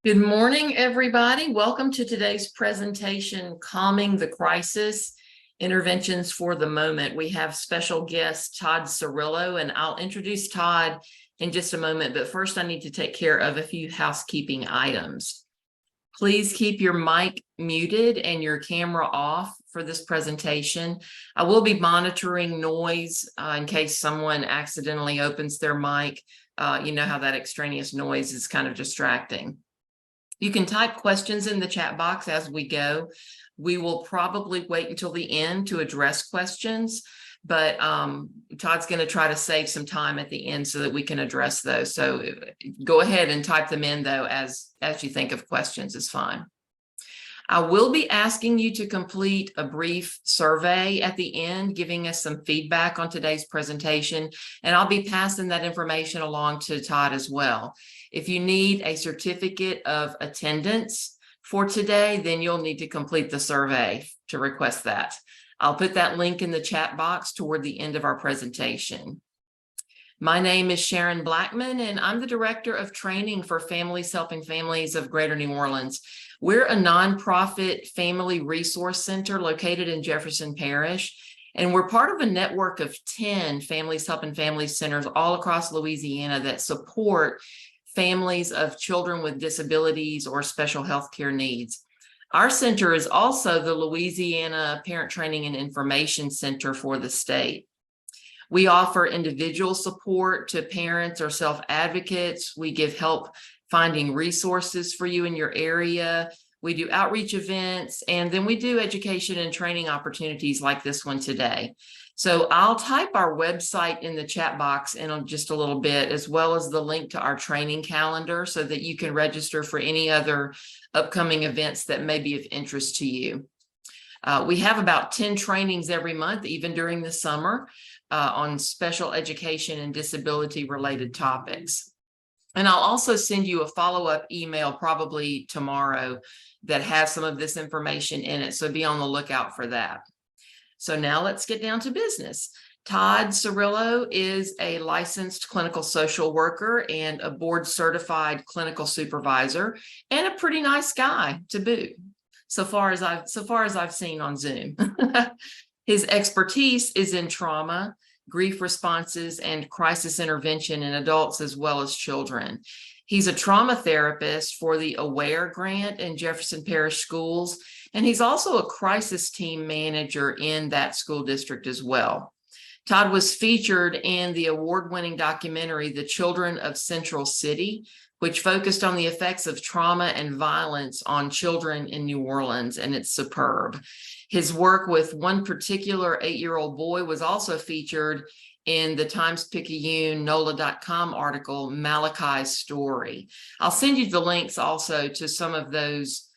Good morning, everybody. Welcome to today's presentation, Calming the Crisis, Interventions for the Moment. We have special guest Todd Cirillo, and I'll introduce Todd in just a moment, but first I need to take care of a few housekeeping items. Please keep your mic muted and your camera off for this presentation. I will be monitoring noise in case someone accidentally opens their mic. You know how that extraneous noise is kind of distracting. You can type questions in the chat box as we go. We will probably wait until the end to address questions, but Todd's going to try to save some time at the end so that we can address those. So go ahead and type them in, though, as you think of questions is fine. I will be asking you to complete a brief survey at the end, giving us some feedback on today's presentation, and I'll be passing that information along to Todd as well. If you need a certificate of attendance for today, then you'll need to complete the survey to request that. I'll put that link in the chat box toward the end of our presentation. My name is Sharon Blackman, and I'm the Director of Training for Families Helping Families of Greater New Orleans. We're a nonprofit family resource center located in Jefferson Parish, and we're part of a network of 10 Families Helping Families centers all across Louisiana that support families of children with disabilities or special health care needs. Our center is also the Louisiana Parent Training and Information Center for the state. We offer individual support to parents or self-advocates. We give help finding resources for you in your area. We do outreach events, and then we do education and training opportunities like this one today. So I'll type our website in the chat box in just a little bit, as well as the link to our training calendar so that you can register for any other upcoming events that may be of interest to you. We have about 10 trainings every month, even during the summer, on special education and disability related topics. And I'll also send you a follow-up email probably tomorrow that has some of this information in it, so be on the lookout for that. So now let's get down to business. Todd Cirillo is a licensed clinical social worker and a board certified clinical supervisor, and a pretty nice guy to boot, so far as I've seen on Zoom. His expertise is in trauma, grief responses, and crisis intervention in adults as well as children. He's a trauma therapist for the AWARE grant in Jefferson Parish Schools, and he's also a crisis team manager in that school district as well. Todd was featured in the award-winning documentary, The Children of Central City, which focused on the effects of trauma and violence on children in New Orleans, and it's superb. His work with one particular 8-year-old boy was also featured in the Times-Picayune NOLA.com article, Malachi's Story. I'll send you the links also to some of those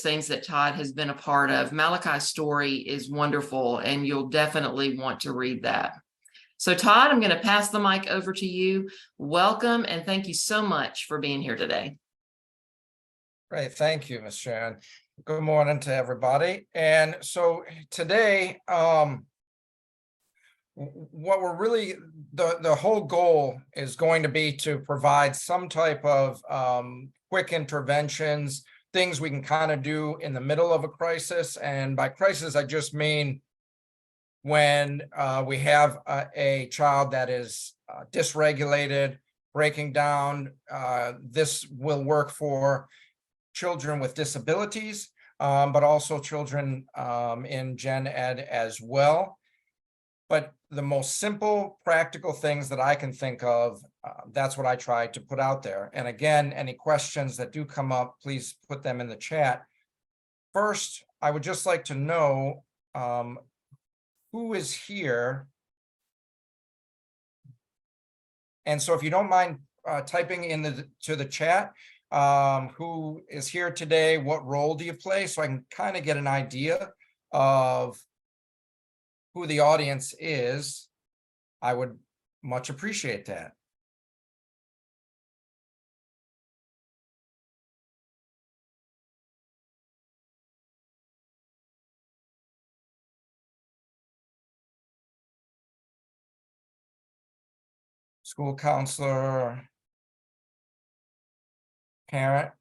things that Todd has been a part of. Malachi's Story is wonderful, and you'll definitely want to read that. So Todd, I'm going to pass the mic over to you. Welcome, and thank you so much for being here today. Great, thank you, Ms. Sharon. Good morning to everybody. And so today, what we're really, the whole goal is going to be to provide some type of quick interventions, things we can kind of do in the middle of a crisis. And by crisis, I just mean when we have a child that is dysregulated, breaking down. This will work for children with disabilities, but also children in gen ed as well. But the most simple, practical things that I can think of, that's what I try to put out there. And again, any questions that do come up, please put them in the chat. First, I would just like to know who is here. And so if you don't mind typing in the chat, who is here today, what role do you play, so I can kind of get an idea of who the audience is. I would much appreciate that. School counselor, parent,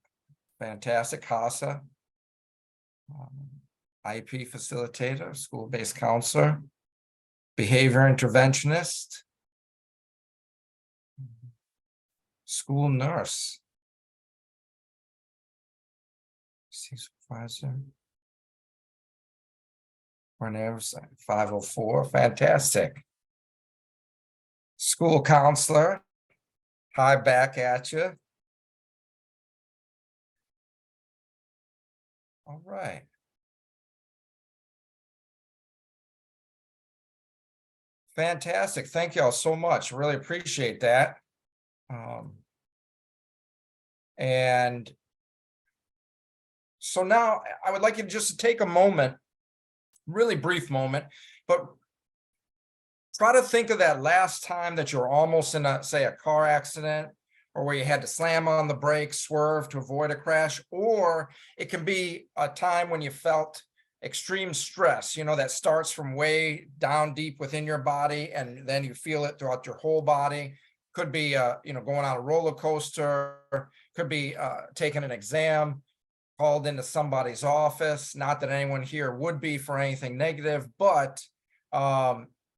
Fantastic. CASA. IP facilitator, school-based counselor, behavior interventionist, school nurse, supervisor, Cornelius 504, fantastic. School counselor, hi back at you. All right. Fantastic. Thank you all so much. Really appreciate that. And so now I would like you just to take a moment, really brief moment, but try to think of that last time that you're almost in a, say, a car accident, or where you had to slam on the brakes, swerve to avoid a crash, or it can be a time when you felt extreme stress, that starts from way down deep within your body, and then you feel it throughout your whole body. Could be, going on a roller coaster, could be taking an exam, called into somebody's office. Not that anyone here would be for anything negative, but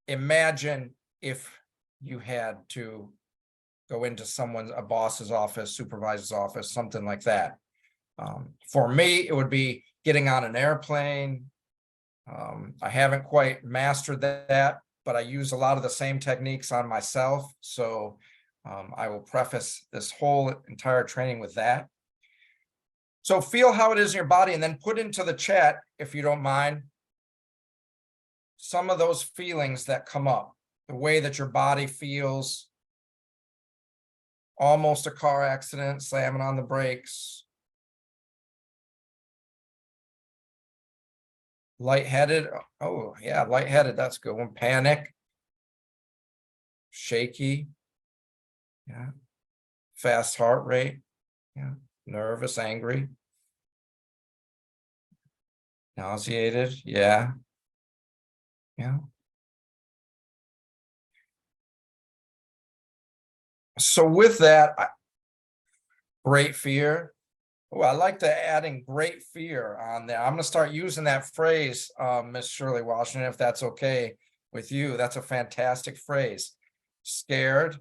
imagine if you had to go into a boss's office, supervisor's office, something like that. For me, it would be getting on an airplane. I haven't quite mastered that, but I use a lot of the same techniques on myself. So I will preface this whole entire training with that. So feel how it is in your body, and then put into the chat, if you don't mind, some of those feelings that come up, the way that your body feels. Almost a car accident, slamming on the brakes. Lightheaded. Oh, yeah, lightheaded. That's a good one. Panic. Shaky. Yeah. Fast heart rate. Yeah. Nervous, angry. Nauseated. Yeah. Yeah. So with that, great fear. Oh, I like the adding great fear on there. I'm going to start using that phrase, Miss Shirley Washington, if that's okay with you. That's a fantastic phrase. Scared,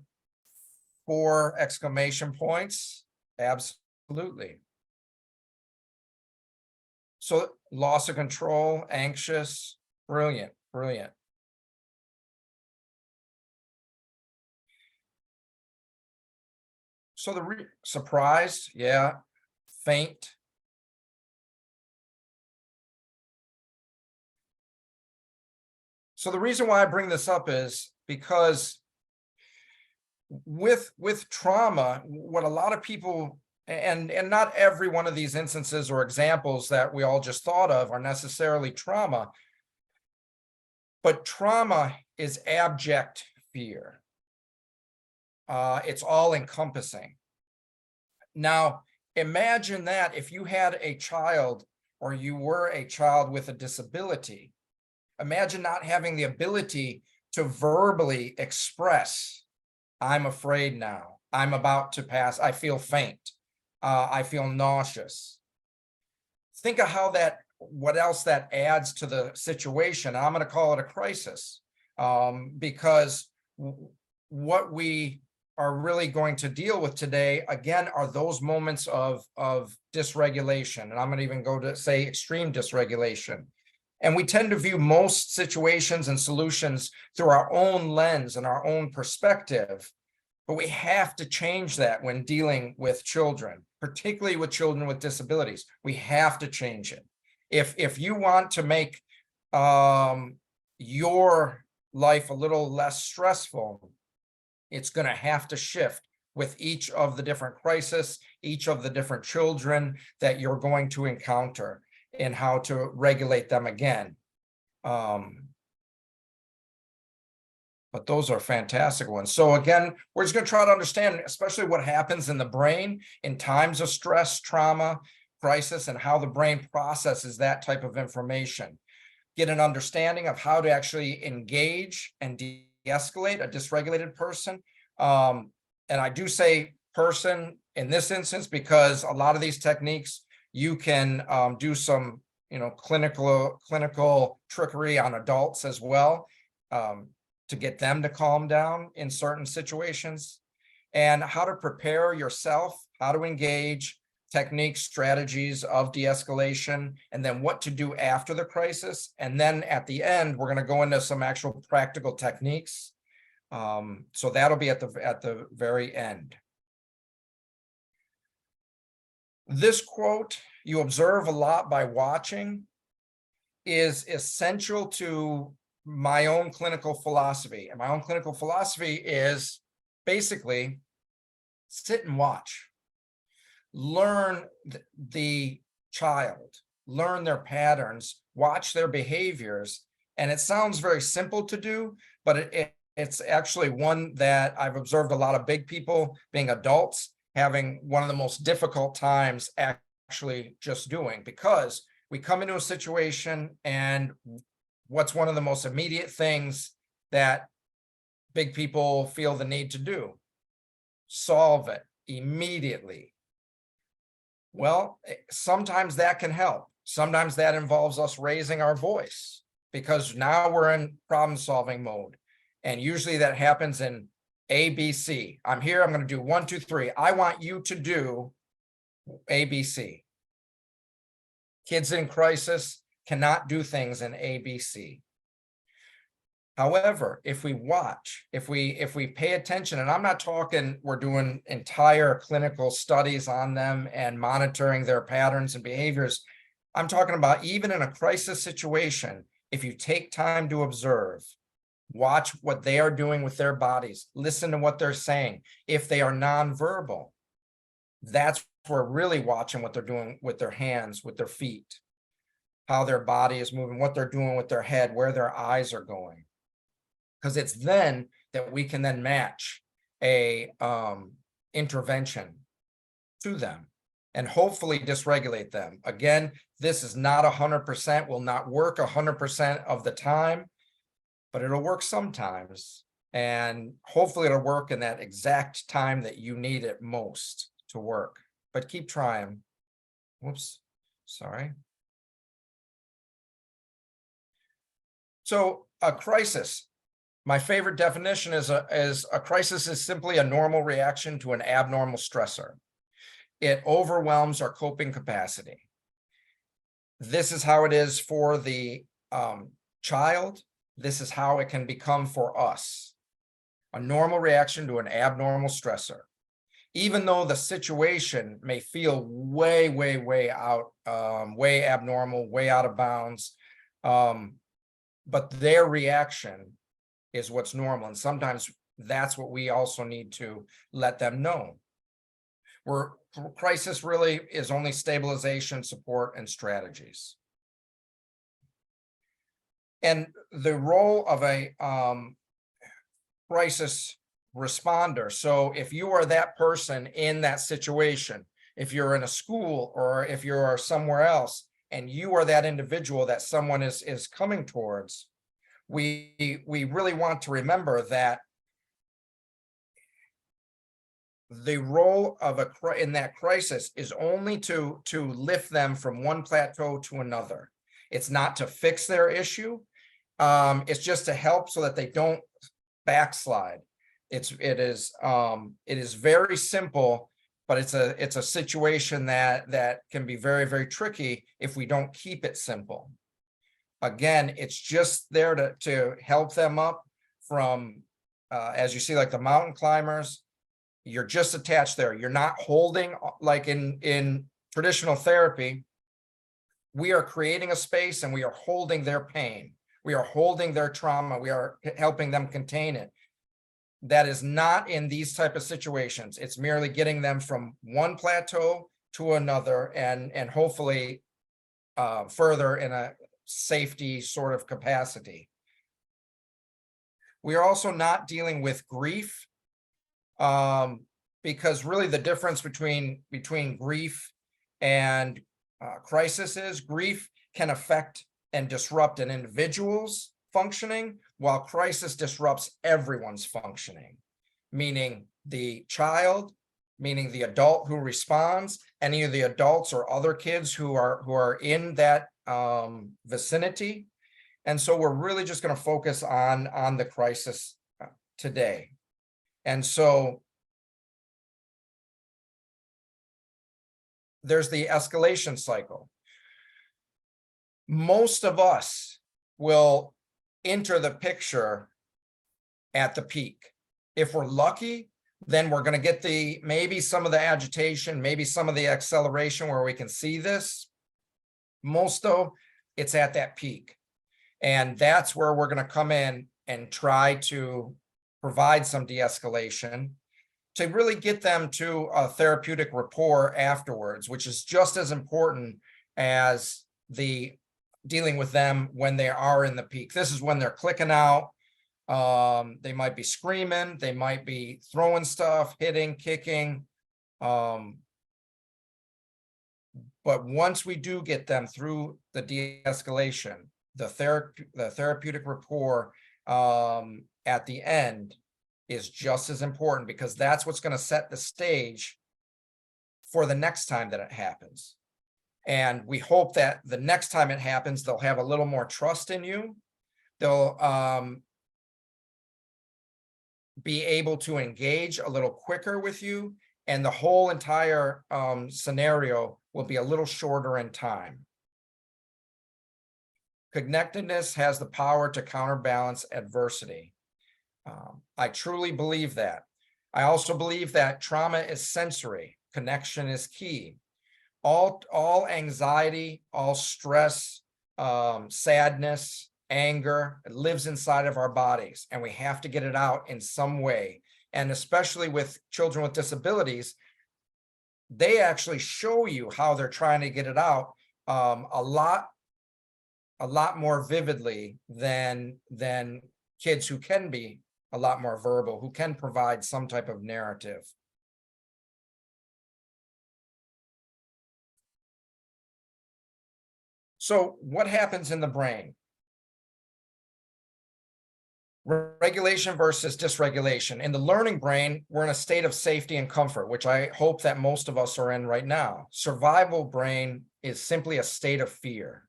4 exclamation points. Absolutely. So loss of control, anxious, brilliant, brilliant. So the surprised, yeah, faint. So the reason why I bring this up is because with trauma, what a lot of people, and not every one of these instances or examples that we all just thought of are necessarily trauma, but trauma is abject fear. It's all encompassing. Now, imagine that if you had a child, or you were a child with a disability. Imagine not having the ability to verbally express, I'm afraid now, I'm about to pass, I feel faint, I feel nauseous. Think of how what else that adds to the situation. I'm going to call it a crisis, because what we are really going to deal with today, again, are those moments of dysregulation. And I'm going to even go to say extreme dysregulation. And we tend to view most situations and solutions through our own lens and our own perspective. But we have to change that when dealing with children, particularly with children with disabilities. We have to change it. If you want to make your life a little less stressful, it's going to have to shift with each of the different crises, each of the different children that you're going to encounter, and how to regulate them again. But those are fantastic ones. So again, we're just going to try to understand, especially what happens in the brain in times of stress, trauma, crisis, and how the brain processes that type of information. Get an understanding of how to actually engage and de-escalate a dysregulated person. And I do say person in this instance, because a lot of these techniques, you can do some, clinical trickery on adults as well, to get them to calm down in certain situations, and how to prepare yourself, how to engage, techniques, strategies of de-escalation, and then what to do after the crisis. And then at the end, we're going to go into some actual practical techniques. So that'll be at the very end. This quote, "You observe a lot by watching," is essential to my own clinical philosophy. And my own clinical philosophy is basically sit and watch. Learn the child, learn their patterns, watch their behaviors. And it sounds very simple to do, but it's actually one that I've observed a lot of big people, being adults, having one of the most difficult times actually just doing, because we come into a situation, and what's one of the most immediate things that big people feel the need to do? Solve it immediately. Well, sometimes that can help. Sometimes that involves us raising our voice, because now we're in problem-solving mode. And usually that happens in ABC. I'm here, I'm going to do 1, 2, 3. I want you to do ABC. Kids in crisis cannot do things in ABC. However, if we watch, if we pay attention, and I'm not talking we're doing entire clinical studies on them and monitoring their patterns and behaviors. I'm talking about even in a crisis situation, if you take time to observe, watch what they are doing with their bodies, listen to what they're saying. If they are nonverbal, that's where we're really watching what they're doing with their hands, with their feet, how their body is moving, what they're doing with their head, where their eyes are going. Because it's then that we can then match a intervention to them and hopefully dysregulate them. Again, this is not 100%, will not work 100% of the time, but it'll work sometimes. And hopefully it'll work in that exact time that you need it most to work. But keep trying. Whoops, sorry. So a crisis. My favorite definition is a crisis is simply a normal reaction to an abnormal stressor. It overwhelms our coping capacity. This is how it is for the child. This is how it can become for us. A normal reaction to an abnormal stressor. Even though the situation may feel way, way, way out, way abnormal, way out of bounds, but their reaction is what's normal. And sometimes that's what we also need to let them know. Crisis really is only stabilization, support, and strategies. And the role of a crisis responder. So if you are that person in that situation, if you're in a school or if you're somewhere else, and you are that individual that someone is coming towards, we really want to remember that the role of in that crisis is only to lift them from one plateau to another. It's not to fix their issue. It's just to help so that they don't backslide. It is very simple, but it's a situation that can be very, very tricky if we don't keep it simple. Again, it's just there to help them up from, as you see, like the mountain climbers, you're just attached there. You're not holding, like in traditional therapy, we are creating a space and we are holding their pain. We are holding their trauma. We are helping them contain it. That is not in these type of situations. It's merely getting them from one plateau to another and hopefully further in a safety sort of capacity. We are also not dealing with grief, because really the difference between grief and crisis is grief can affect and disrupt an individual's functioning, while crisis disrupts everyone's functioning, meaning the child, meaning the adult who responds, any of the adults or other kids who are in that vicinity. And so we're really just going to focus on the crisis today. And so there's the escalation cycle. Most of us will enter the picture at the peak. If we're lucky, then we're going to get maybe some of the agitation, maybe some of the acceleration where we can see this. Most though, it's at that peak. And that's where we're going to come in and try to provide some de-escalation to really get them to a therapeutic rapport afterwards, which is just as important as the dealing with them when they are in the peak. This is when they're clicking out. They might be screaming, they might be throwing stuff, hitting, kicking. But once we do get them through the de-escalation, the therapeutic rapport at the end is just as important, because that's what's going to set the stage for the next time that it happens. And we hope that the next time it happens, they'll have a little more trust in you. They'll be able to engage a little quicker with you, and the whole entire scenario will be a little shorter in time. Connectedness has the power to counterbalance adversity. I truly believe that. I also believe that trauma is sensory. Connection is key. All anxiety, all stress, sadness, anger, it lives inside of our bodies, and we have to get it out in some way. And especially with children with disabilities, they actually show you how they're trying to get it out a lot more vividly than kids who can be a lot more verbal, who can provide some type of narrative. So what happens in the brain? Regulation versus dysregulation. In the learning brain, we're in a state of safety and comfort, which I hope that most of us are in right now. Survival brain is simply a state of fear.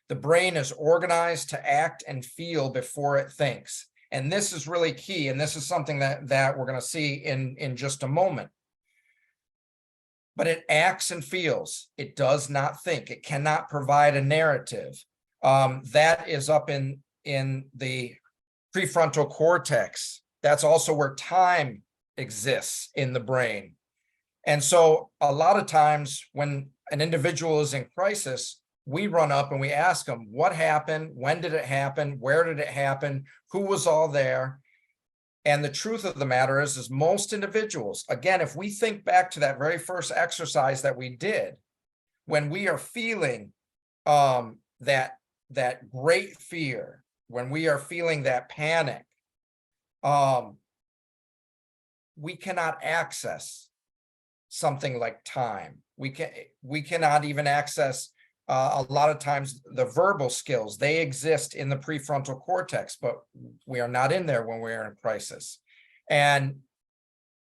The brain is organized to act and feel before it thinks. And this is really key. And this is something that we're going to see in just a moment. But it acts and feels. It does not think. It cannot provide a narrative. That is up in the prefrontal cortex. That's also where time exists in the brain. And so a lot of times when an individual is in crisis, we run up and we ask them, what happened? When did it happen? Where did it happen? Who was all there? And the truth of the matter is most individuals, again, if we think back to that very first exercise that we did, when we are feeling that great fear, when we are feeling that panic, we cannot access something like time. We cannot even access a lot of times the verbal skills. They exist in the prefrontal cortex, but we are not in there when we're in crisis. And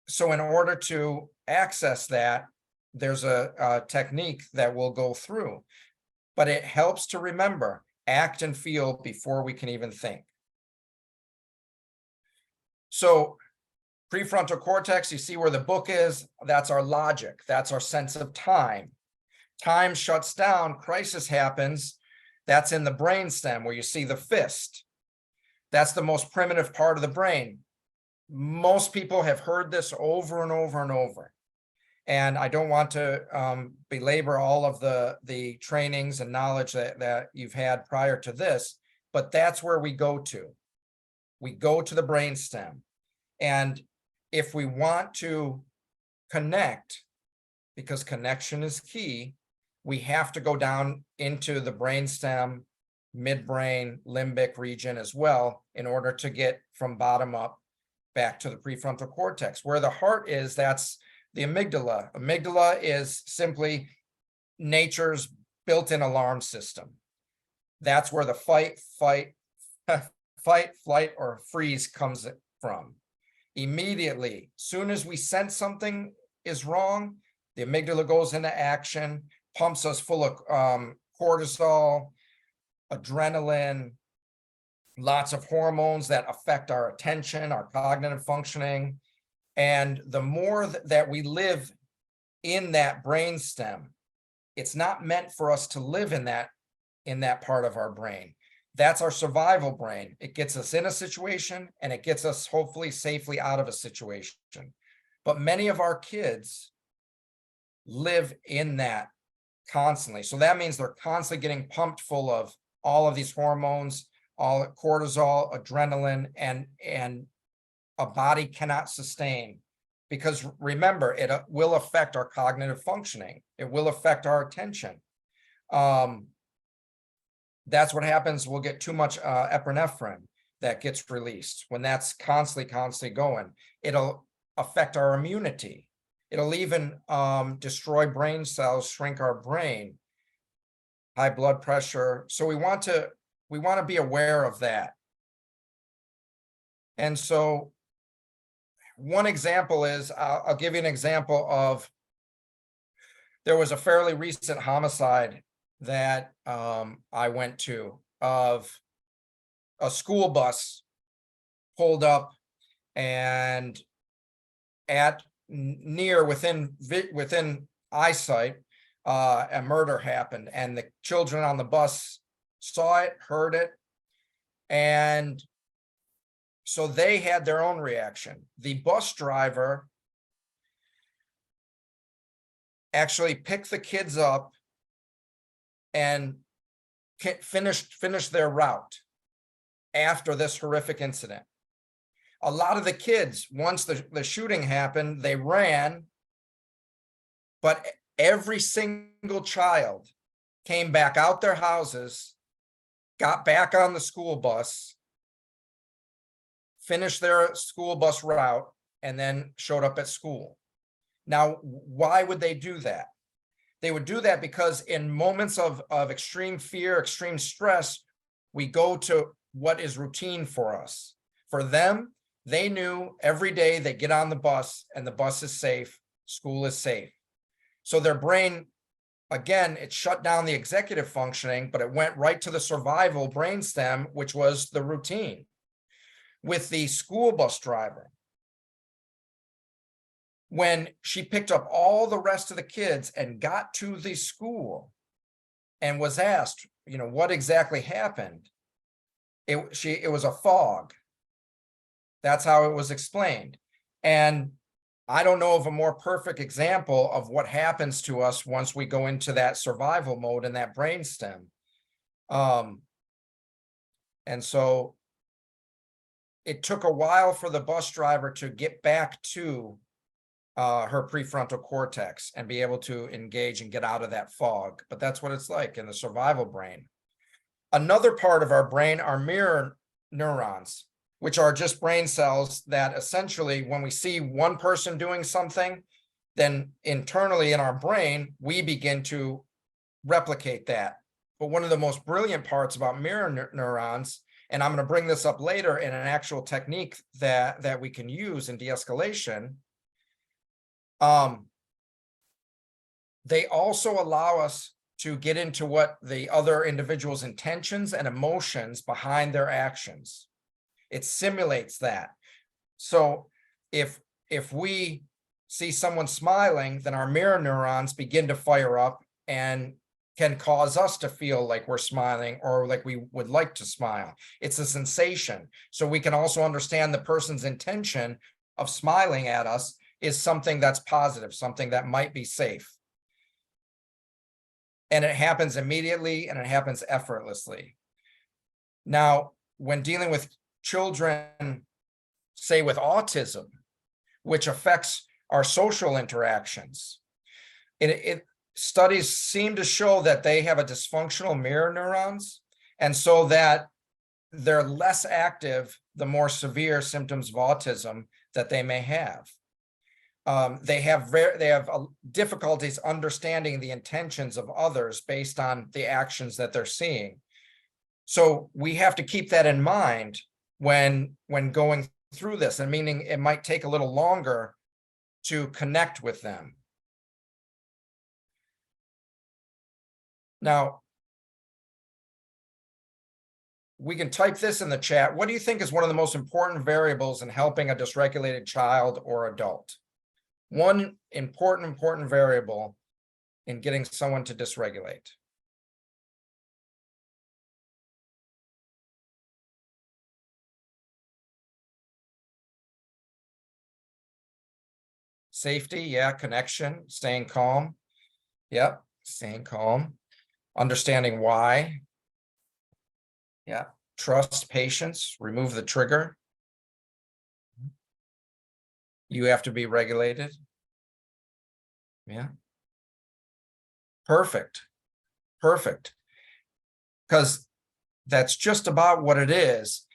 so in order to access that, there's a technique that we'll go through, but it helps to remember, act and feel before we can even think. So prefrontal cortex, you see where the book is, that's our logic, that's our sense of time. Time shuts down, crisis happens, that's in the brainstem where you see the fist. That's the most primitive part of the brain. Most people have heard this over and over and over. And I don't want to belabor all of the trainings and knowledge that you've had prior to this, but that's where we go to. We go to the brainstem. And if we want to connect, because connection is key, we have to go down into the brainstem, midbrain, limbic region as well, in order to get from bottom up back to the prefrontal cortex. Where the heart is, that's the amygdala. Amygdala is simply nature's built-in alarm system. That's where the fight, flight, or freeze comes from. Immediately, soon as we sense something is wrong, the amygdala goes into action, pumps us full of cortisol, adrenaline, lots of hormones that affect our attention, our cognitive functioning. And the more that we live in that brainstem, it's not meant for us to live in that part of our brain. That's our survival brain. It gets us in a situation and it gets us hopefully safely out of a situation. But many of our kids live in that constantly. So that means they're constantly getting pumped full of all of these hormones, all cortisol, adrenaline, and a body cannot sustain. Because remember, it will affect our cognitive functioning. It will affect our attention. That's what happens. We'll get too much epinephrine that gets released. When that's constantly going, it'll affect our immunity. It'll even destroy brain cells, shrink our brain, high blood pressure. So we want to be aware of that. And so one example is, I'll give you an example of, there was a fairly recent homicide that I went to, of a school bus pulled up and within eyesight, a murder happened, and the children on the bus saw it, heard it, and so they had their own reaction. The bus driver actually picked the kids up and finished their route after this horrific incident. A lot of the kids, once the shooting happened, they ran, but every single child came back out their houses, got back on the school bus, finished their school bus route, and then showed up at school. Now, why would they do that? They would do that because in moments of extreme fear, extreme stress, we go to what is routine for us. For them, they knew every day they get on the bus and the bus is safe, school is safe. So their brain, again, it shut down the executive functioning, but it went right to the survival brainstem, which was the routine. With the school bus driver, when she picked up all the rest of the kids and got to the school and was asked, what exactly happened? It was a fog. That's how it was explained. And I don't know of a more perfect example of what happens to us once we go into that survival mode in that brainstem. And so it took a while for the bus driver to get back to her prefrontal cortex and be able to engage and get out of that fog. But that's what it's like in the survival brain. Another part of our brain are mirror neurons, which are just brain cells that essentially, when we see one person doing something, then internally in our brain, we begin to replicate that. But one of the most brilliant parts about mirror neurons, and I'm going to bring this up later in an actual technique that we can use in de-escalation, they also allow us to get into what the other individual's intentions and emotions behind their actions. It simulates that. So if we see someone smiling, then our mirror neurons begin to fire up and can cause us to feel like we're smiling or like we would like to smile. It's a sensation. So we can also understand the person's intention of smiling at us is something that's positive, something that might be safe. And it happens immediately and it happens effortlessly. Now, when dealing with children, say with autism, which affects our social interactions, studies seem to show that they have a dysfunctional mirror neurons, and so that they're less active the more severe symptoms of autism that they may have. They have difficulties understanding the intentions of others based on the actions that they're seeing. So we have to keep that in mind when going through this, and meaning it might take a little longer to connect with them. Now, we can type this in the chat. What do you think is one of the most important variables in helping a dysregulated child or adult? One important variable in getting someone to dysregulate. Safety, yeah. Connection, staying calm. Yep, staying calm. Understanding why. Yeah. Trust, patience, remove the trigger. You have to be regulated. Yeah. Perfect. Perfect. Because that's just about what it is.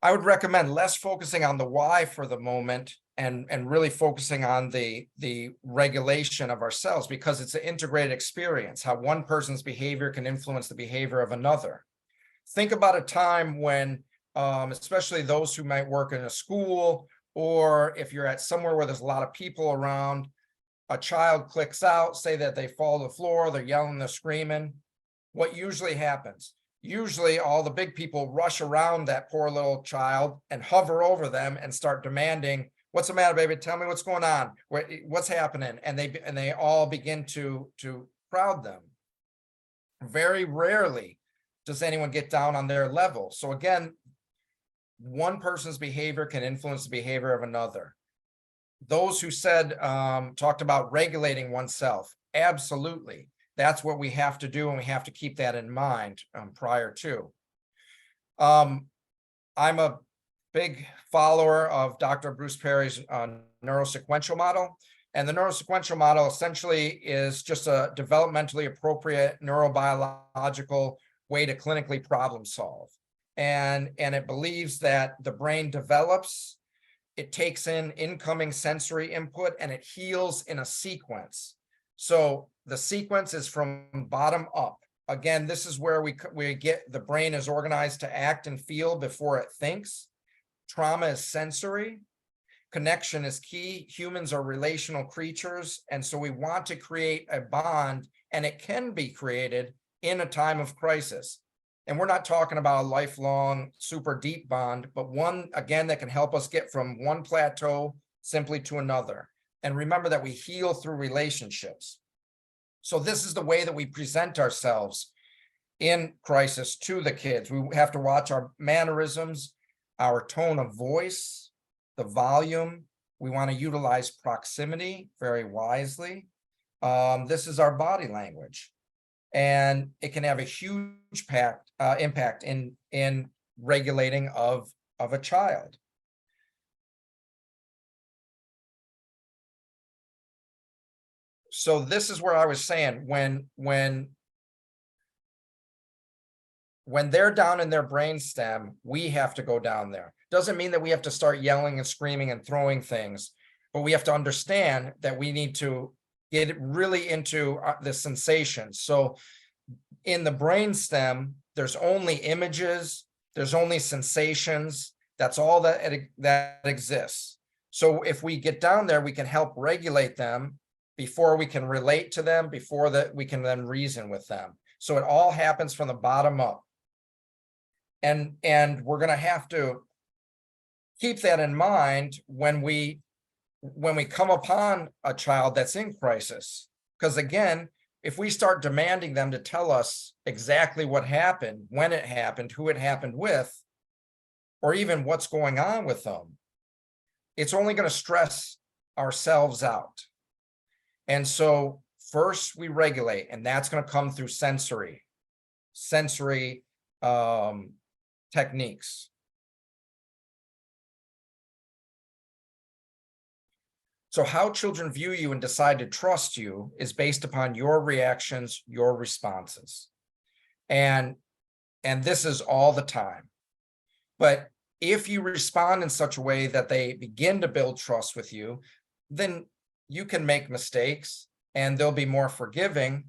I would recommend less focusing on the why for the moment and really focusing on the regulation of ourselves, because it's an integrated experience, how one person's behavior can influence the behavior of another. Think about a time when, especially those who might work in a school, or if you're at somewhere where there's a lot of people around, a child clicks out, say that they fall to the floor, they're yelling, they're screaming. What usually happens? Usually all the big people rush around that poor little child and hover over them and start demanding, what's the matter, baby? Tell me what's going on. What's happening? And they all begin to crowd them. Very rarely does anyone get down on their level. So again, one person's behavior can influence the behavior of another. Those who said, talked about regulating oneself, absolutely. That's what we have to do, and we have to keep that in mind prior to. I'm a big follower of Dr. Bruce Perry's neurosequential model. And the neurosequential model essentially is just a developmentally appropriate neurobiological way to clinically problem solve. And it believes that the brain develops, it takes in incoming sensory input, and it heals in a sequence. So the sequence is from bottom up. Again, this is where we get the brain is organized to act and feel before it thinks. Trauma is sensory. Connection is key. Humans are relational creatures. And so we want to create a bond, and it can be created in a time of crisis. And we're not talking about a lifelong, super deep bond, but one, again, that can help us get from one plateau simply to another. And remember that we heal through relationships. So this is the way that we present ourselves in crisis to the kids. We have to watch our mannerisms, our tone of voice, the volume. We want to utilize proximity very wisely. This is our body language. And it can have a huge impact in regulating of a child. So this is where I was saying, when they're down in their brainstem, we have to go down there. Doesn't mean that we have to start yelling and screaming and throwing things, but we have to understand that we need to get really into the sensations. So in the brainstem, there's only images, there's only sensations. That's all that exists. So if we get down there, we can help regulate them before we can relate to them, before that we can then reason with them. So it all happens from the bottom up. And we're going to have to keep that in mind when we come upon a child that's in crisis. Because again, if we start demanding them to tell us exactly what happened, when it happened, who it happened with, or even what's going on with them, it's only going to stress ourselves out. And so first we regulate, and that's going to come through sensory techniques. So how children view you and decide to trust you is based upon your reactions, your responses. And this is all the time. But if you respond in such a way that they begin to build trust with you, then you can make mistakes and they'll be more forgiving,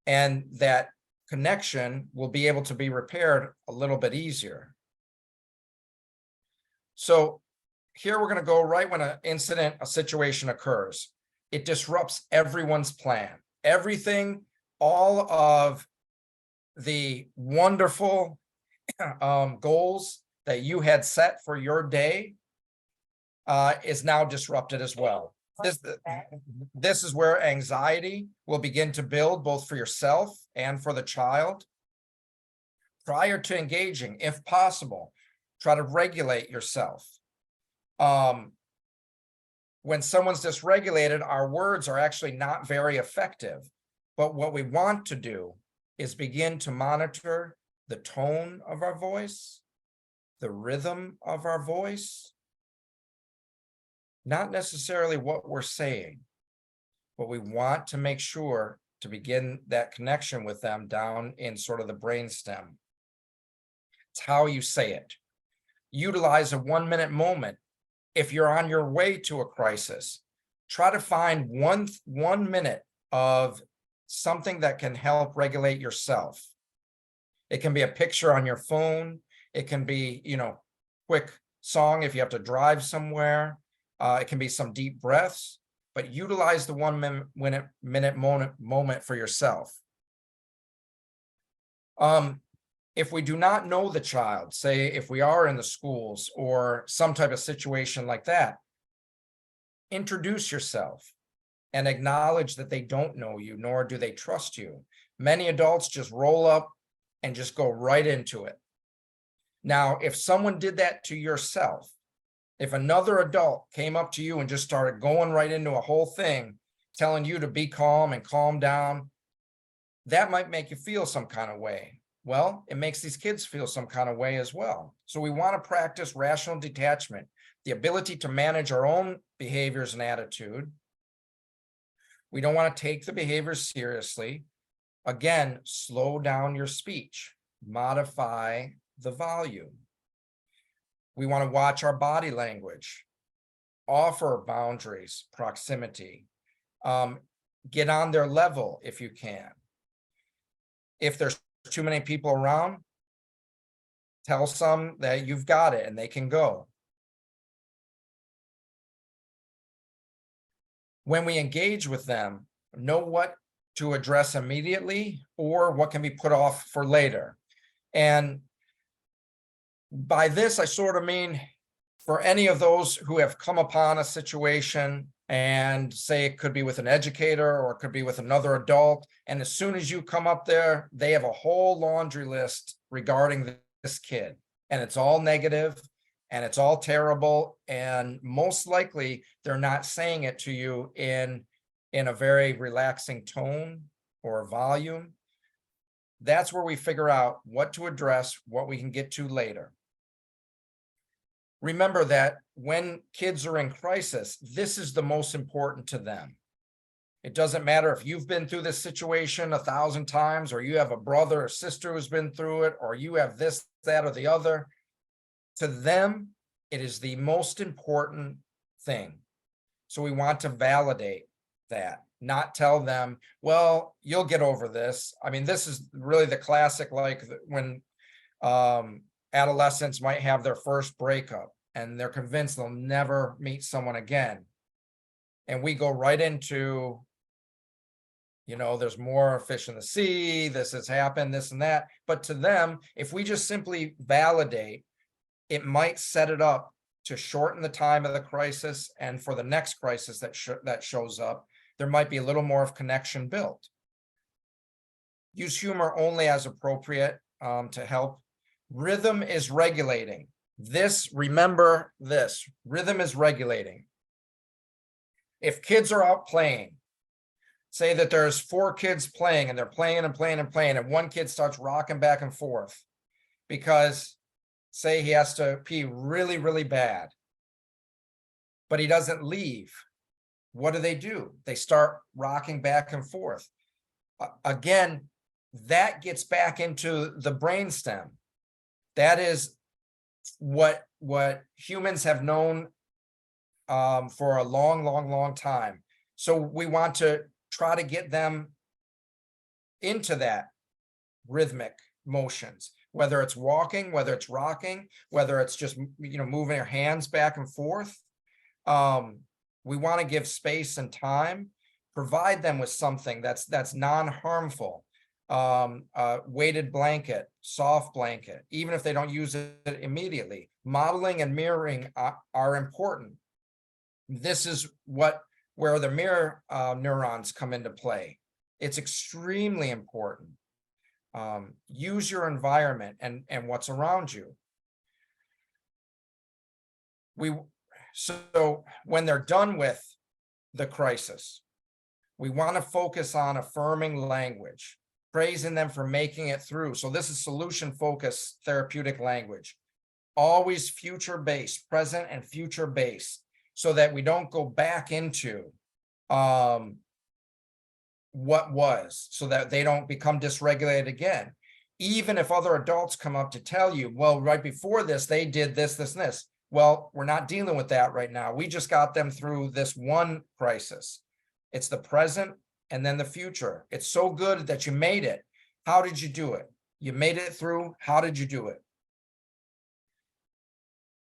and that connection will be able to be repaired a little bit easier. So here we're going to go right when a situation occurs. It disrupts everyone's plan. Everything, all of the wonderful goals that you had set for your day is now disrupted as well. This is where anxiety will begin to build both for yourself and for the child. Prior to engaging, if possible, try to regulate yourself. When someone's dysregulated, our words are actually not very effective. But what we want to do is begin to monitor the tone of our voice, the rhythm of our voice, not necessarily what we're saying, but we want to make sure to begin that connection with them down in sort of the brainstem. It's how you say it. Utilize a 1-minute moment. If you're on your way to a crisis, try to find one minute of something that can help regulate yourself. It can be a picture on your phone. It can be, quick song if you have to drive somewhere. It can be some deep breaths, but utilize the 1-minute moment for yourself. If we do not know the child, say if we are in the schools or some type of situation like that, introduce yourself and acknowledge that they don't know you, nor do they trust you. Many adults just roll up and just go right into it. Now, if someone did that to yourself, if another adult came up to you and just started going right into a whole thing, telling you to be calm and calm down, that might make you feel some kind of way. Well, it makes these kids feel some kind of way as well. So we want to practice rational detachment, the ability to manage our own behaviors and attitude. We don't want to take the behaviors seriously. Again, slow down your speech, modify the volume. We want to watch our body language, offer boundaries, proximity, get on their level if you can. If there's too many people around, tell some that you've got it and they can go. When we engage with them, know what to address immediately or what can be put off for later. And by this, I sort of mean for any of those who have come upon a situation and say it could be with an educator or it could be with another adult. And as soon as you come up there, they have a whole laundry list regarding this kid, and it's all negative and it's all terrible. And most likely they're not saying it to you in a very relaxing tone or volume. That's where we figure out what to address, what we can get to later. Remember that when kids are in crisis, this is the most important to them. It doesn't matter if you've been through this situation 1,000 times, or you have a brother or sister who's been through it, or you have this, that, or the other. To them, it is the most important thing. So we want to validate that, not tell them, well, you'll get over this. I mean, this is really the classic, like when adolescents might have their first breakup and they're convinced they'll never meet someone again. And we go right into, there's more fish in the sea, this has happened, this and that. But to them, if we just simply validate, it might set it up to shorten the time of the crisis. And for the next crisis that shows up, there might be a little more of connection built. Use humor only as appropriate to help. Rhythm is regulating. Remember this, rhythm is regulating. If kids are out playing, say that there's 4 kids playing and they're playing and playing and playing, and one kid starts rocking back and forth because say he has to pee really, really bad, but he doesn't leave. What do? They start rocking back and forth. Again, that gets back into the brainstem. That is what humans have known for a long time. So we want to try to get them into that rhythmic motions. whether it's walking, whether it's rocking, whether it's just, moving your hands back and forth. We want to give space and time, provide them with something that's non-harmful. Weighted blanket, soft blanket, even if they don't use it immediately. Modeling and mirroring are important. This is where the mirror neurons come into play. It's extremely important. Use your environment and what's around you. So when they're done with the crisis, we want to focus on affirming language, praising them for making it through. So this is solution-focused therapeutic language, always future-based, present and future-based, so that we don't go back into what was, so that they don't become dysregulated again. Even if other adults come up to tell you, well, right before this, they did this, this, and this. Well, we're not dealing with that right now. We just got them through this one crisis. It's the present and then the future. It's so good that you made it. How did you do it? You made it through. How did you do it?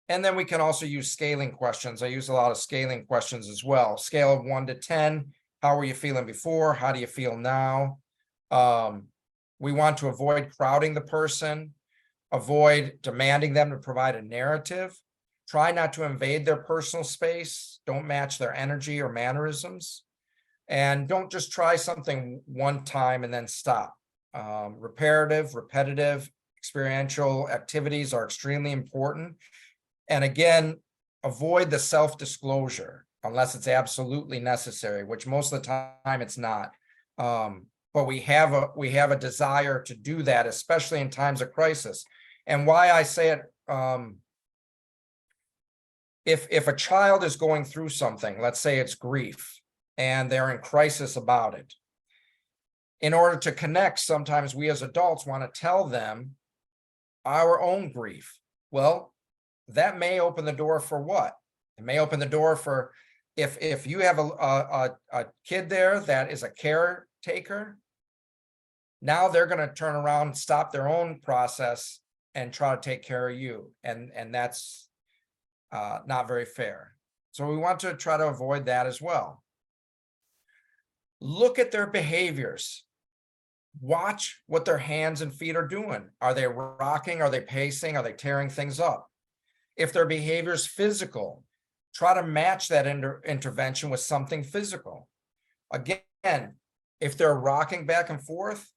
And then we can also use scaling questions. I use a lot of scaling questions as well. Scale of 1 to 10. How were you feeling before? How do you feel now? We want to avoid crowding the person, avoid demanding them to provide a narrative. Try not to invade their personal space. Don't match their energy or mannerisms. And don't just try something one time and then stop. Repetitive, experiential activities are extremely important. And again, avoid the self-disclosure unless it's absolutely necessary, which most of the time it's not. But we have a desire to do that, especially in times of crisis. And why I say it, if a child is going through something, let's say it's grief, and they're in crisis about it, in order to connect, sometimes we as adults want to tell them our own grief. Well, that may open the door for what? It may open the door for, if you have a kid there that is a caretaker, now they're going to turn around, stop their own process and try to take care of you. And that's not very fair. So we want to try to avoid that as well. Look at their behaviors. Watch what their hands and feet are doing. Are they rocking? Are they pacing? Are they tearing things up? If their behavior is physical, try to match that intervention with something physical. Again, if they're rocking back and forth,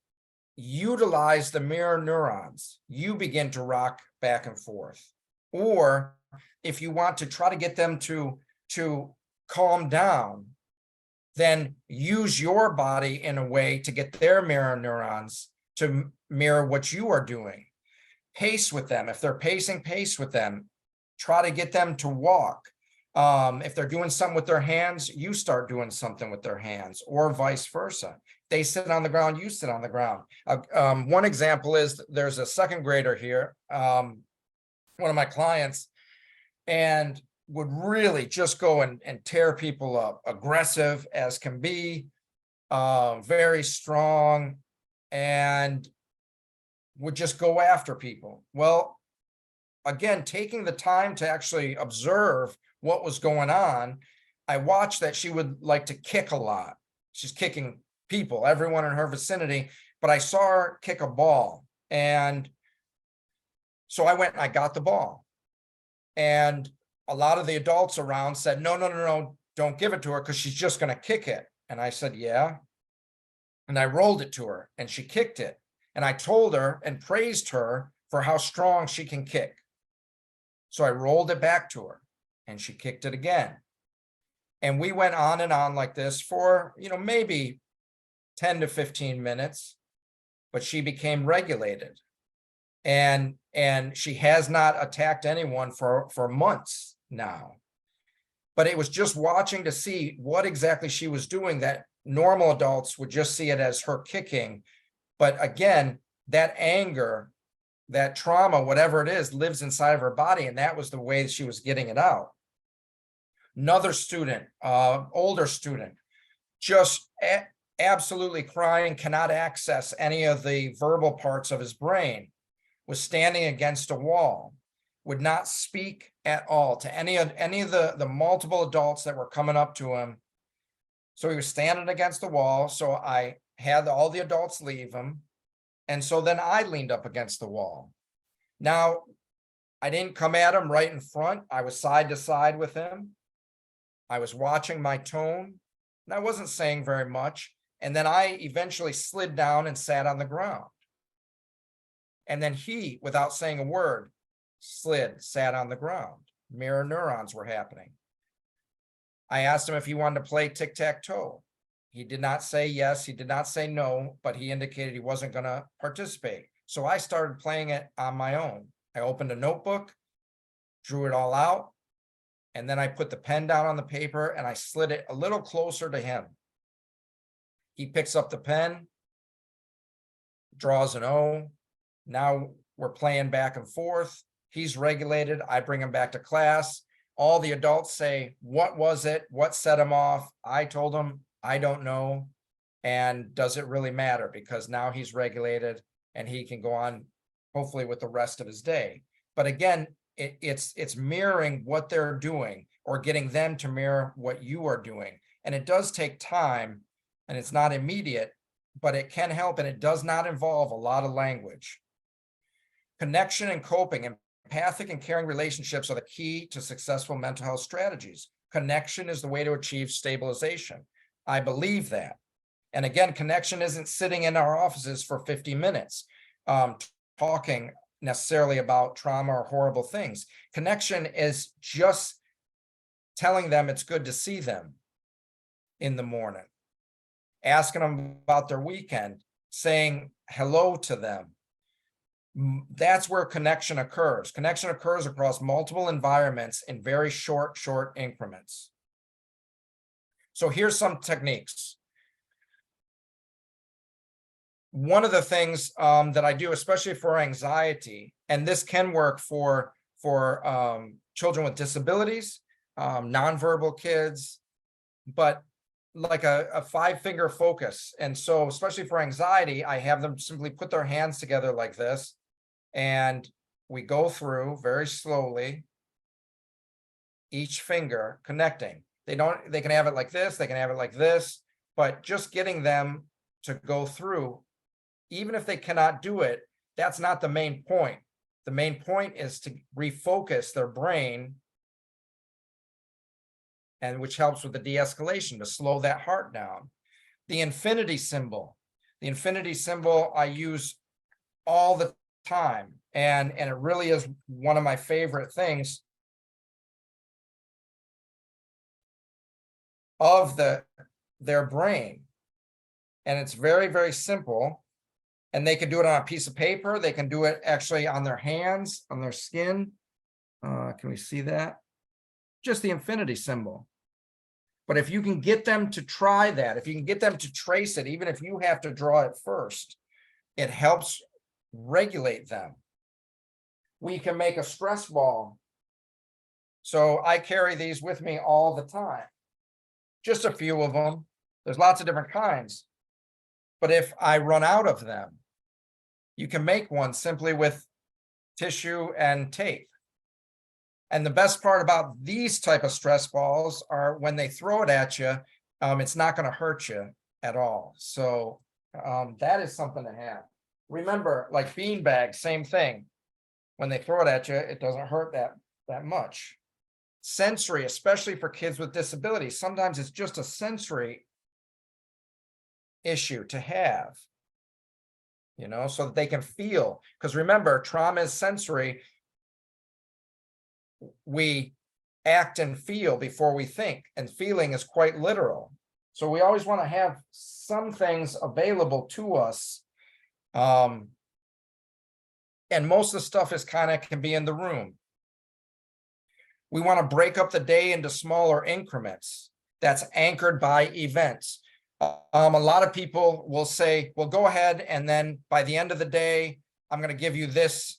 utilize the mirror neurons. You begin to rock back and forth. Or if you want to try to get them to calm down, then use your body in a way to get their mirror neurons to mirror what you are doing. Pace with them. If they're pacing, pace with them. Try to get them to walk. If they're doing something with their hands, you start doing something with their hands, or vice versa. They sit on the ground, you sit on the ground. One example is there's a second grader here, one of my clients, and would really just go and tear people up, aggressive as can be, very strong, and would just go after people. Well, again, taking the time to actually observe what was going on, I watched that she would like to kick a lot. She's kicking people, everyone in her vicinity, but I saw her kick a ball. And so I went and I got the ball. And a lot of the adults around said, no, don't give it to her because she's just going to kick it. And I said, yeah. And I rolled it to her and she kicked it. And I told her and praised her for how strong she can kick. So I rolled it back to her and she kicked it again. And we went on and on like this for, maybe 10 to 15 minutes, but she became regulated. And she has not attacked anyone for months now. But it was just watching to see what exactly she was doing that normal adults would just see it as her kicking. But again, that anger, that trauma, whatever it is, lives inside of her body. And that was the way that she was getting it out. Another student, older student, just absolutely crying, cannot access any of the verbal parts of his brain. was standing against a wall, would not speak at all to any of the multiple adults that were coming up to him. So he was standing against the wall. So I had all the adults leave him. And so then I leaned up against the wall. Now, I didn't come at him right in front. I was side to side with him. I was watching my tone, and I wasn't saying very much. And then I eventually slid down and sat on the ground. And then he, without saying a word, sat on the ground. Mirror neurons were happening. I asked him if he wanted to play tic-tac-toe. He did not say yes, he did not say no, but he indicated he wasn't going to participate. So I started playing it on my own. I opened a notebook, drew it all out, and then I put the pen down on the paper and I slid it a little closer to him. He picks up the pen, draws an O. Now we're playing back and forth. He's regulated. I bring him back to class. All the adults say, what was it? What set him off? I told him, I don't know. And does it really matter? Because now he's regulated and he can go on, hopefully, with the rest of his day. But again, it's mirroring what they're doing or getting them to mirror what you are doing. And it does take time and it's not immediate, but it can help, and it does not involve a lot of language. Connection and coping, empathic and caring relationships are the key to successful mental health strategies. Connection is the way to achieve stabilization. I believe that. And again, connection isn't sitting in our offices for 50 minutes talking necessarily about trauma or horrible things. Connection is just telling them it's good to see them in the morning, asking them about their weekend, saying hello to them. That's where connection occurs. Connection occurs across multiple environments in very short increments. So here's some techniques. One of the things that I do, especially for anxiety, and this can work for children with disabilities, nonverbal kids, but like a 5-finger focus. And so especially for anxiety, I have them simply put their hands together like this, and we go through very slowly each finger connecting. They can have it like this, they can have it like this, but just getting them to go through, even if they cannot do it, that's not the main point. The main point is to refocus their brain, and which helps with the de-escalation, to slow that heart down. The infinity symbol. The infinity symbol I use all the time, and it really is one of my favorite things of their brain. And it's very simple. And they can do it on a piece of paper. They can do it actually on their hands, on their skin. Can we see that? Just the infinity symbol. But if you can get them to try that, if you can get them to trace it, even if you have to draw it first, it helps regulate them. We can make a stress ball. So I carry these with me all the time. Just a few of them. There's lots of different kinds. But if I run out of them, you can make one simply with tissue and tape. And the best part about these type of stress balls are when they throw it at you, it's not going to hurt you at all. So that is something to have. Remember, like bean bags, same thing. When they throw it at you, it doesn't hurt that much. Sensory, especially for kids with disabilities, sometimes it's just a sensory issue to have, so that they can feel. Because remember, trauma is sensory. We act and feel before we think, and feeling is quite literal. So we always want to have some things available to us. And most of the stuff can be in the room. We want to break up the day into smaller increments that's anchored by events. A lot of people will say, well, go ahead, and then by the end of the day, I'm going to give you this,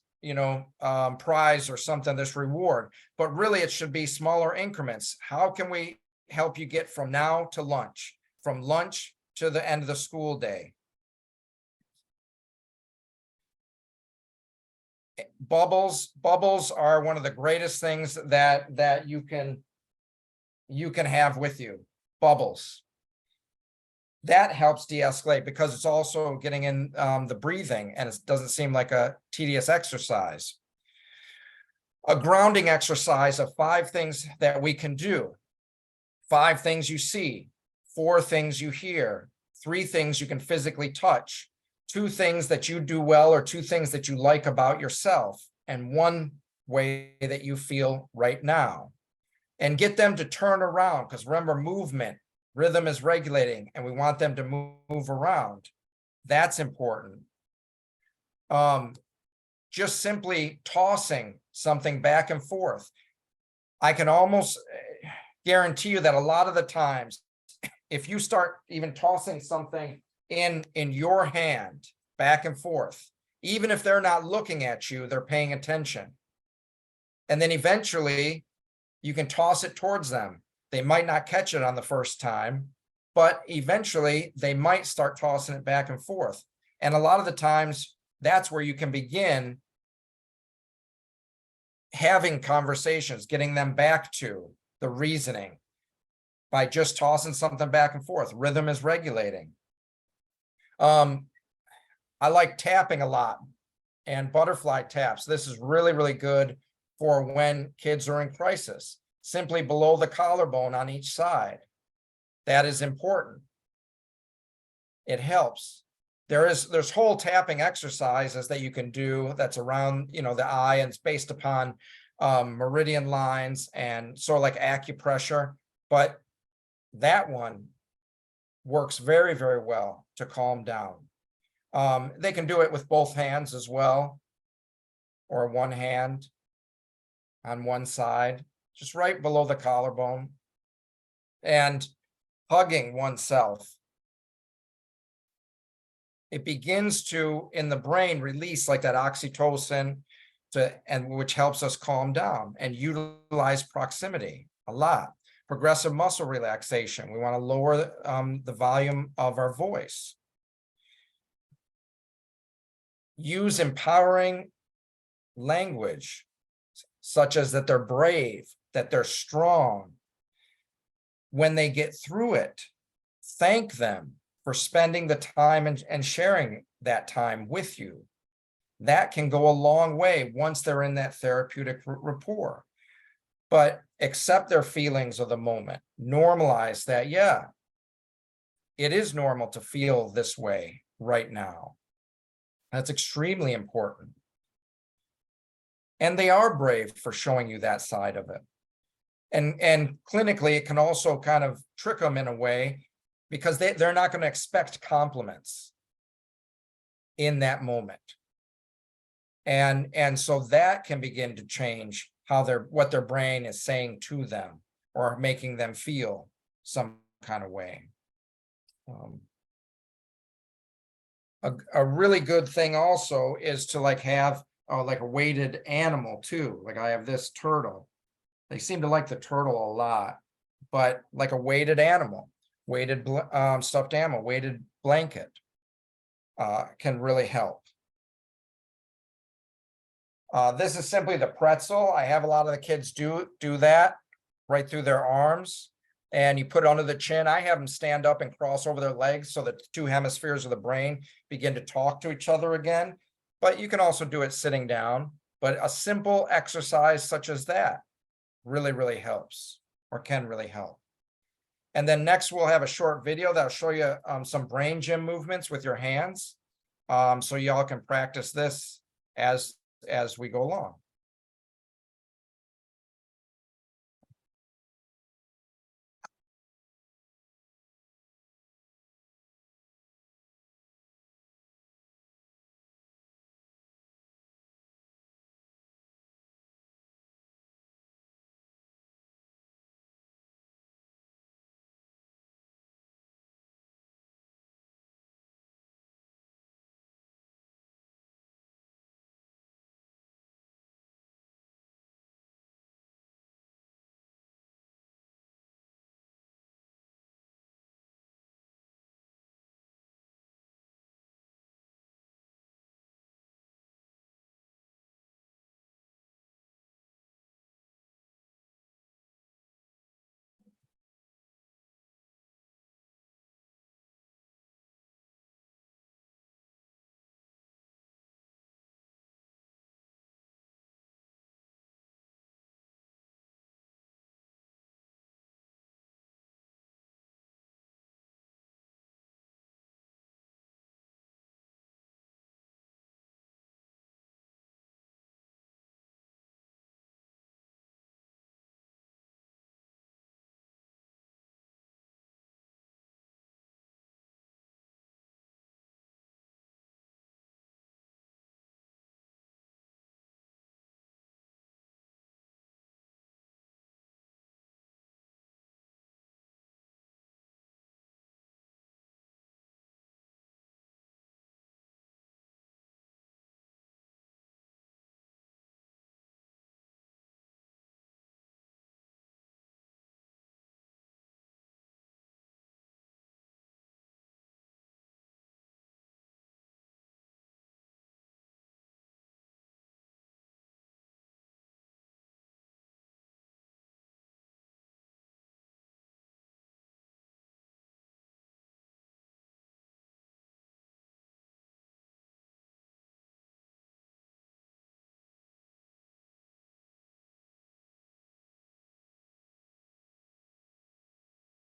prize or something, this reward. But really, it should be smaller increments. How can we help you get from now to lunch, from lunch to the end of the school day? Bubbles are one of the greatest things that you can have with you. Bubbles. That helps de-escalate because it's also getting in the breathing, and it doesn't seem like a tedious exercise. A grounding exercise of 5 things that we can do. 5 things you see, 4 things you hear, 3 things you can physically touch, 2 things that you do well or 2 things that you like about yourself, and 1 way that you feel right now. And get them to turn around, because remember, movement, rhythm is regulating, and we want them to move around. That's important. Just simply tossing something back and forth. I can almost guarantee you that a lot of the times, if you start even tossing something in your hand back and forth, even if they're not looking at you, they're paying attention. And then eventually you can toss it towards them. They might not catch it on the first time, but eventually they might start tossing it back and forth. And a lot of the times that's where you can begin having conversations, getting them back to the reasoning by just tossing something back and forth. Rhythm is regulating. I like tapping a lot, and butterfly taps. This is really, really good for when kids are in crisis. Simply below the collarbone on each side. That is important. It helps. There's whole tapping exercises that you can do that's around, the eye, and it's based upon meridian lines and sort of like acupressure, but that one works very, very well to calm down. They can do it with both hands as well, or one hand on one side, just right below the collarbone, and hugging oneself. It begins to, in the brain, release like that oxytocin, which helps us calm down and utilize proximity a lot. Progressive muscle relaxation. We want to lower the volume of our voice. Use empowering language, such as that they're brave, that they're strong. When they get through it, thank them for spending the time and sharing that time with you. That can go a long way once they're in that therapeutic rapport. But accept their feelings of the moment. Normalize that, yeah, it is normal to feel this way right now. That's extremely important. And they are brave for showing you that side of it. And clinically, it can also kind of trick them in a way, because they're not going to expect compliments in that moment. And so that can begin to change what their brain is saying to them, or making them feel some kind of way. A really good thing also is to have like a weighted animal too. Like I have this turtle. They seem to like the turtle a lot, but like a weighted animal, weighted stuffed animal, weighted blanket can really help. This is simply the pretzel. I have a lot of the kids do that right through their arms, and you put it under the chin. I have them stand up and cross over their legs so that the 2 hemispheres of the brain begin to talk to each other again. But you can also do it sitting down. But a simple exercise such as that really, really helps, or can really help. And then next we'll have a short video that'll show you some brain gym movements with your hands. So y'all can practice this as we go along.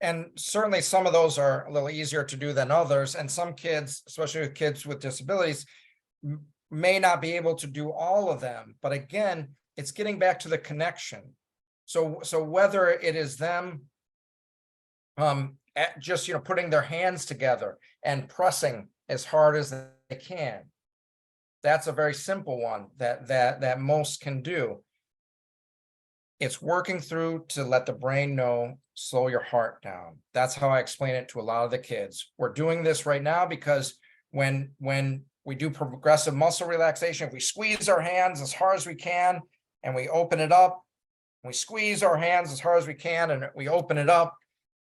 And certainly some of those are a little easier to do than others. And some kids, especially with kids with disabilities, may not be able to do all of them. But again, it's getting back to the connection. So whether it is them just putting their hands together and pressing as hard as they can, that's a very simple one that most can do. It's working through to let the brain know, slow your heart down. That's how I explain it to a lot of the kids. We're doing this right now because when we do progressive muscle relaxation, if we squeeze our hands as hard as we can and we open it up, we squeeze our hands as hard as we can and we open it up,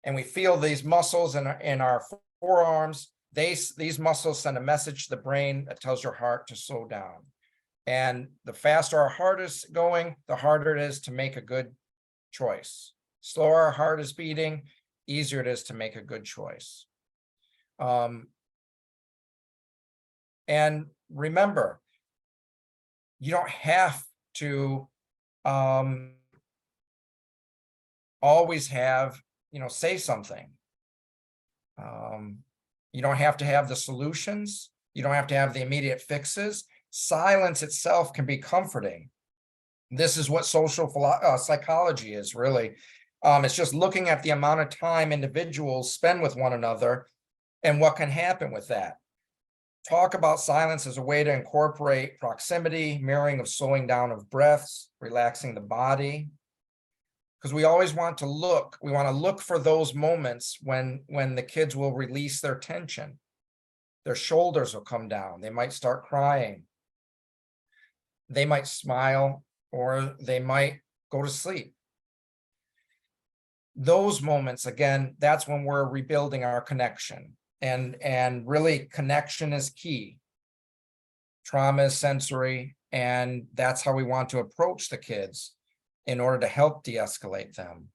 and we feel these muscles in our forearms, these muscles send a message to the brain that tells your heart to slow down. And the faster our heart is going, the harder it is to make a good choice. Slower our heart is beating, easier it is to make a good choice. And remember, you don't have to always have, say something. You don't have to have the solutions. You don't have to have the immediate fixes. Silence itself can be comforting. This is what social psychology is really. It's just looking at the amount of time individuals spend with one another and what can happen with that. Talk about silence as a way to incorporate proximity, mirroring of slowing down of breaths, relaxing the body. Because we always want to look for those moments when the kids will release their tension. Their shoulders will come down. They might start crying. They might smile, or they might go to sleep. Those moments, again, that's when we're rebuilding our connection. And really, connection is key. Trauma is sensory, and that's how we want to approach the kids in order to help de-escalate them.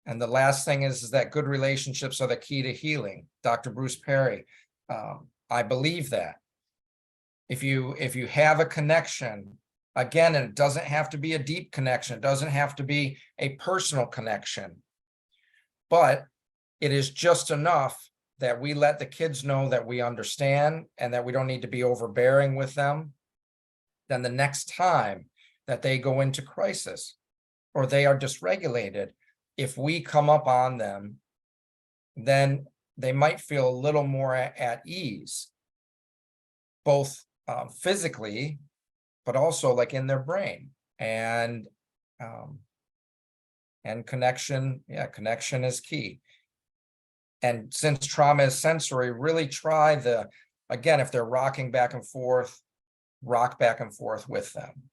And the last thing is that good relationships are the key to healing. Dr. Bruce Perry, I believe that. If you have a connection, again, and it doesn't have to be a deep connection, it doesn't have to be a personal connection, but it is just enough that we let the kids know that we understand and that we don't need to be overbearing with them. Then the next time that they go into crisis or they are dysregulated, if we come up on them, then they might feel a little more at ease, both physically, but also like in their brain. And connection, connection is key. And since trauma is sensory, really try again, if they're rocking back and forth, rock back and forth with them.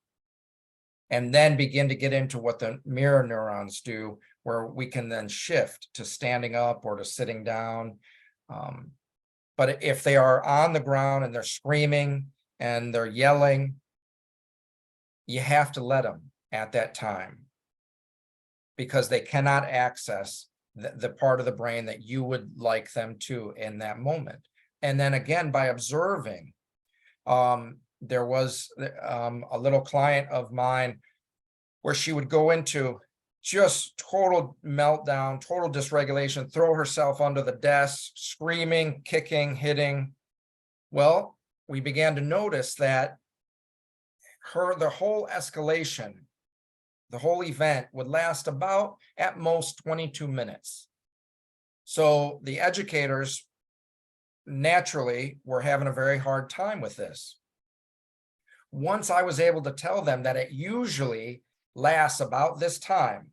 And then begin to get into what the mirror neurons do, where we can then shift to standing up or to sitting down. But if they are on the ground and they're screaming and they're yelling, you have to let them at that time, because they cannot access the part of the brain that you would like them to in that moment. And then again, by observing, there was a little client of mine where she would go into just total meltdown, total dysregulation, throw herself under the desk, screaming, kicking, hitting. Well, we began to notice that the whole escalation, the whole event would last about at most 22 minutes. So the educators naturally were having a very hard time with this. Once I was able to tell them that it usually lasts about this time.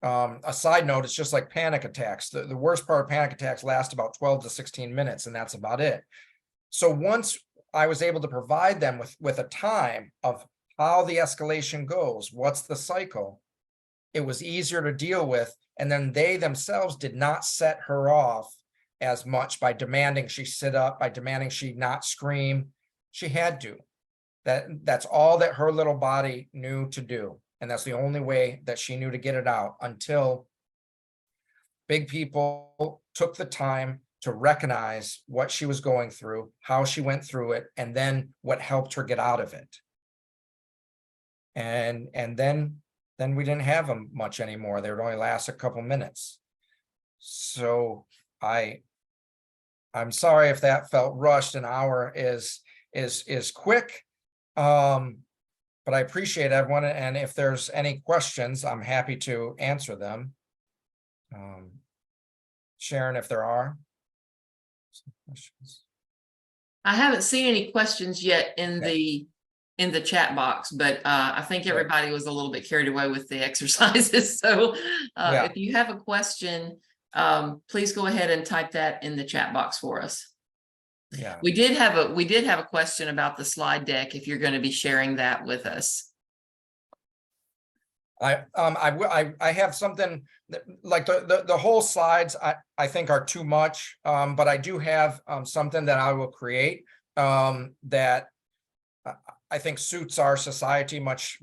A side note, it's just like panic attacks. The worst part of panic attacks last about 12 to 16 minutes, and that's about it. So once I was able to provide them with a time of how the escalation goes, what's the cycle, it was easier to deal with. And then they themselves did not set her off as much by demanding she sit up, by demanding she not scream. She had to. That's all that her little body knew to do. And that's the only way that she knew to get it out, until big people took the time to recognize what she was going through, how she went through it, and then what helped her get out of it. And then then we didn't have them much anymore. They would only last a couple minutes. So I'm sorry if that felt rushed. An hour is quick. But I appreciate everyone, and if there's any questions, I'm happy to answer them. Sharon, if there are some questions. I haven't seen any questions yet in the chat box, but I think everybody was a little bit carried away with the exercises. So if you have a question, please go ahead and type that in the chat box for us. Yeah, We did have a question about the slide deck, if you're going to be sharing that with us. I have something that, like the whole slides I think are too much, but I do have something that I will create that I think suits our society much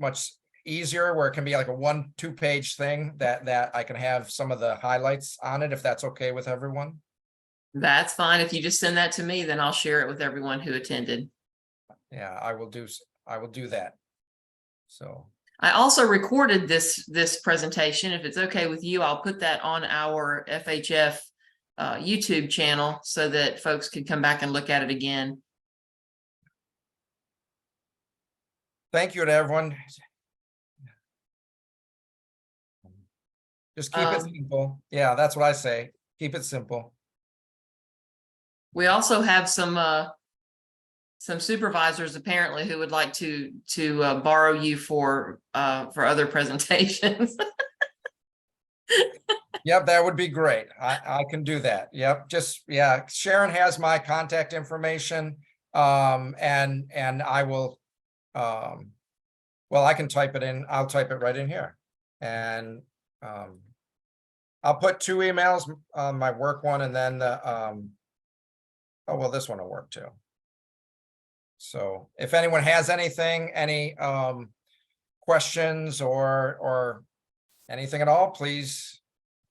easier, where it can be like a 1-2 page thing that I can have some of the highlights on it, if that's okay with everyone. That's fine. If you just send that to me, then I'll share it with everyone who attended. Yeah, I will do that. So I also recorded this presentation. If it's okay with you, I'll put that on our FHF YouTube channel so that folks can come back and look at it again. thank you to everyone. Just keep it simple. Yeah, that's what I say. Keep it simple. We also have some supervisors apparently who would like to borrow you for other presentations. Yep, that would be great. I can do that. Yep, Sharon has my contact information. And I will well, I can type it in. I'll type it right in here. And I'll put 2 emails, my work one, and then the oh well, this one will work too. So if anyone has anything, any questions or anything at all, please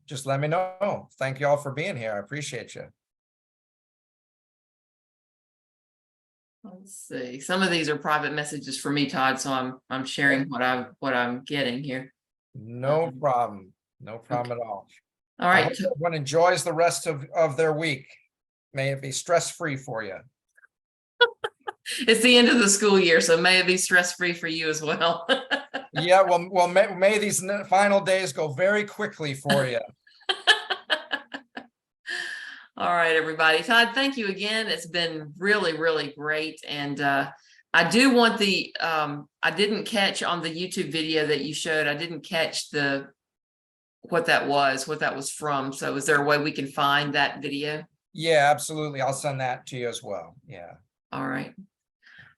just let me know. Thank you all for being here. I appreciate you. Let's see. Some of these are private messages for me, Todd, so I'm sharing what I'm getting here. No problem. No problem at all. All I right. hope everyone enjoys the rest of their week. May it be stress-free for you. It's the end of the school year, so may it be stress-free for you as well. Yeah, well, may these final days go very quickly for you. All right, everybody. Todd, thank you again. It's been really, really great. And I do want I didn't catch on the YouTube video that you showed, I didn't catch what that was from. So is there a way we can find that video? Yeah, absolutely. I'll send that to you as well. Yeah. All right.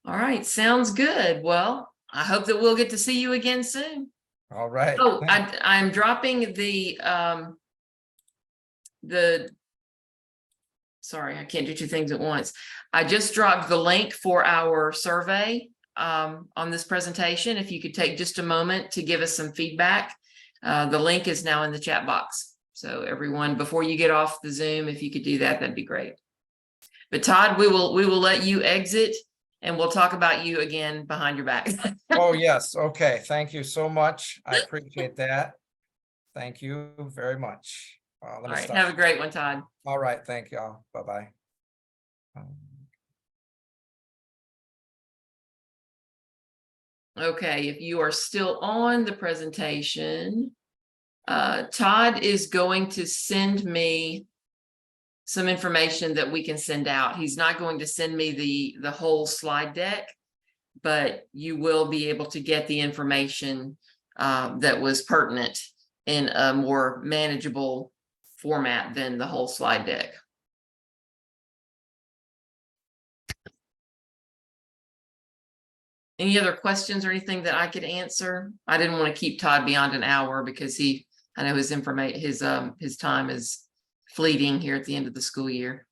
All right. Sounds good. Well, I hope that we'll get to see you again soon. All right. Oh, I'm dropping sorry, I can't do 2 things at once. I just dropped the link for our survey on this presentation. If you could take just a moment to give us some feedback. The link is now in the chat box. So everyone, before you get off the Zoom, if you could do that, that'd be great. But Todd, we will let you exit, and we'll talk about you again behind your back. Oh, yes. Okay. Thank you so much. I appreciate that. Thank you very much. All right. Have a great one, Todd. All right. Thank y'all. Bye-bye. Okay. If you are still on the presentation, Todd is going to send me some information that we can send out. He's not going to send me the whole slide deck, but you will be able to get the information that was pertinent in a more manageable format than the whole slide deck. Any other questions or anything that I could answer? I didn't want to keep Todd beyond an hour because I know his time is fleeting here at the end of the school year.